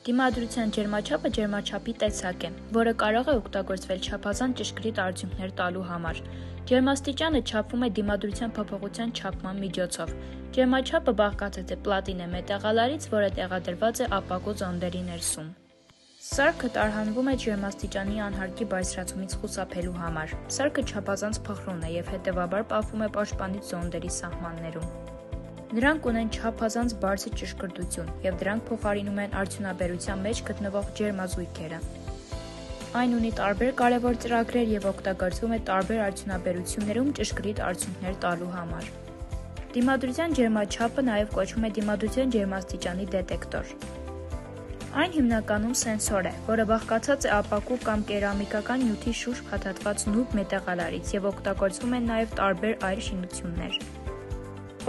Դիմադրության ջերմաչափը ջերմաչափի տեսակ է, որը կարող է օգտագործվել չափազանց ճշգրիտ արդյունքներ տալու համար։ Ջերմաստիճանը չափվում է դիմադրության փոփոխության չափման միջոցով։ Ջերմաչափը բաղկացած է պլատինե մետաղալարից, որը տեղադրված է ապակու զոնդերի ներսում։ Սարքը տարհանվում է ջերմաստիճանի անհարկի բարձրացումից խուսափելու համար։ Սարքը չափազանց փխրուն է և հետևաբար պահվում է պաշտպանիչ զոնդերի սահմաններում։ Նրանք ունեն չափազանց բարձր ճշգրտություն և դրանք փոխարինում են արդյունաբերության մեջ գտնվող ջերմազույգերը։ Այն ունի տարբեր կարևոր ծրագրեր և օգտագործվում է տարբեր արդյունաբերություններում ճշգրիտ արդյունքներ տալու համար։ Դիմադրության ջերմաչափը նաև կոչվում է դիմադրության ջերմաստիճանի դետեկտոր։ Այն հիմնականում սենսոր է, որը բաղկացած է ապակու կամ կերամիկական նյութի շուրջ փաթաթված նուրբ մետաղալարից և օգտագործվում են նաև տարբեր այլ շինություններ։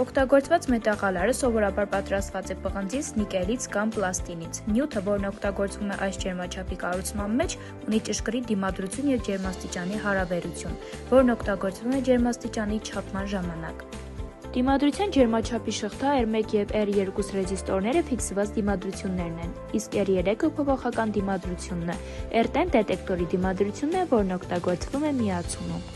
Օգտագործված մետաղալարը սովորաբար պատրաստված է պղնձից, նիկելից կամ պլաստինից։ Նյութը, որն օգտագործվում է այս ջերմաչափի կառուցման մեջ, ունի ճշգրիտ դիմադրություն և ջերմաստիճանի հարաբերություն, որն օգտագործվում է ջերմաստիճանի չափման ժամանակ։ Դիմադրության ջերմաչափի շղթա R1 և R2 ռեզիստորները ֆիքսված դիմադրություններն են, իսկ R3-ը փոփոխական դիմադրությունն է, R10 դետեկտորի դիմադրությունն է, որն օգտագործվում է միացումում։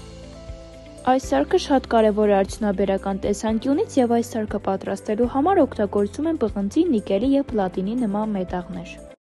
Այս սարքը շատ կարևոր է արդյունաբերական տեսանկյունից և այս սարքը պատրաստելու համար օգտագործում են պղնձի, նիկելի և պլատինի նման մետաղներ։